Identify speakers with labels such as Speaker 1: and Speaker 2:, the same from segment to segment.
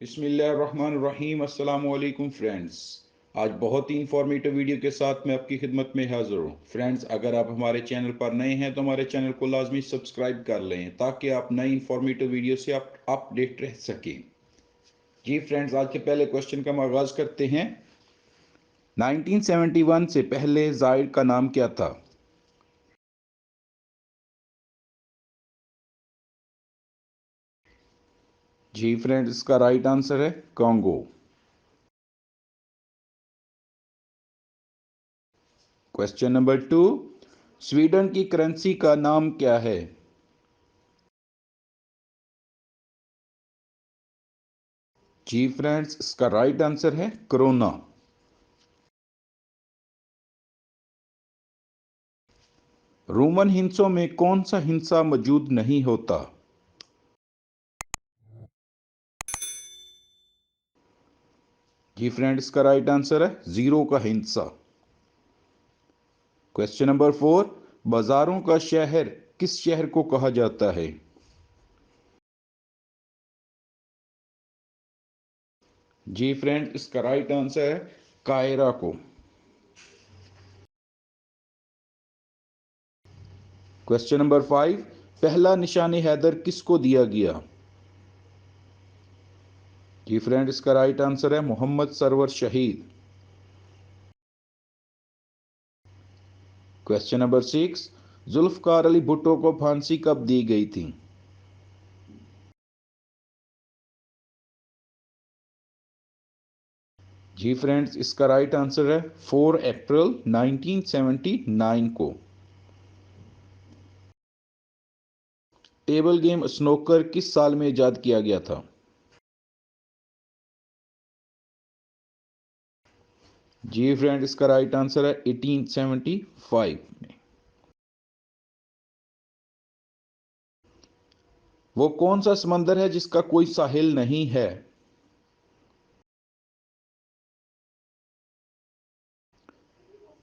Speaker 1: बिस्मिल्लाहिर्रहमानिर्रहीम। अस्सलाम वालेकुम फ्रेंड्स। आज बहुत ही इंफॉर्मेटिव वीडियो के साथ मैं आपकी खिदमत में हाजिर हूँ। फ्रेंड्स, अगर आप हमारे चैनल पर नए हैं तो हमारे चैनल को लाजमी सब्सक्राइब कर लें ताकि आप नई इंफॉर्मेटिव वीडियो से आप अपडेट रह सकें। जी फ्रेंड्स, आज के पहले क्वेश्चन का हम आगाज करते हैं। 1971 से पहले जायर का नाम क्या था? जी फ्रेंड्स, इसका राइट आंसर है कॉन्गो। क्वेश्चन नंबर 2, स्वीडन की करेंसी का नाम क्या है? जी फ्रेंड्स, इसका राइट आंसर है क्रोना। रोमन हिंसों में कौन सा हिंसा मौजूद नहीं होता? जी फ्रेंड, इसका राइट आंसर है जीरो का हिंसा। क्वेश्चन नंबर 4, बाजारों का शहर किस शहर को कहा जाता है? जी फ्रेंड, इसका राइट आंसर है कायरा को। क्वेश्चन नंबर 5, पहला निशान हैदर किसको दिया गया? जी फ्रेंड, इसका राइट आंसर है मोहम्मद सरवर शहीद। क्वेश्चन नंबर 6, जुल्फकार अली भुट्टो को फांसी कब दी गई थी? जी फ्रेंड्स, इसका राइट आंसर है 4 अप्रैल 1979 को। टेबल गेम स्नोकर किस साल में इजाद किया गया था? जी फ्रेंड, इसका राइट आंसर है 1875 में। वो कौन सा समंदर है जिसका कोई साहिल नहीं है?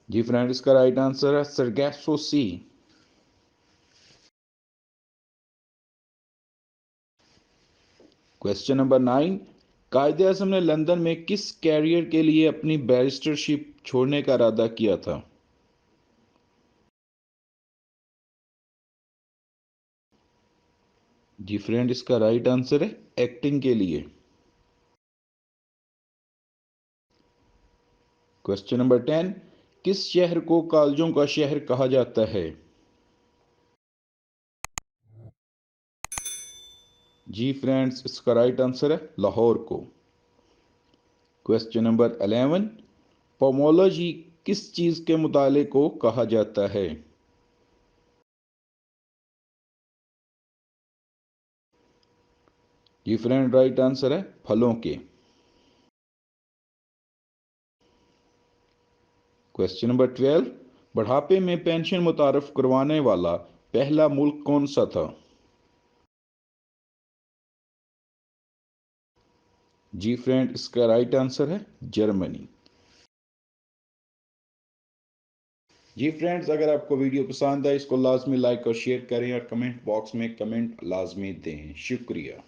Speaker 1: जी फ्रेंड, इसका राइट आंसर है सरगैसो सी। क्वेश्चन नंबर 9, कायदे आजम ने लंदन में किस कैरियर के लिए अपनी बैरिस्टरशिप छोड़ने का इरादा किया था? जी फ्रेंड, इसका राइट आंसर है एक्टिंग के लिए। क्वेश्चन नंबर 10, किस शहर को कॉलेजों का शहर कहा जाता है? जी फ्रेंड्स, इसका राइट आंसर है लाहौर को। क्वेश्चन नंबर 11, पोमोलॉजी किस चीज के मुताले को कहा जाता है? जी फ्रेंड, राइट आंसर है फलों के। क्वेश्चन नंबर 12, बुढ़ापे में पेंशन मुतारफ करवाने वाला पहला मुल्क कौन सा था? जी फ्रेंड, इसका राइट आंसर है जर्मनी। जी फ्रेंड्स, अगर आपको वीडियो पसंद आए इसको लाजमी लाइक और शेयर करें और कमेंट बॉक्स में कमेंट लाजमी दें। शुक्रिया।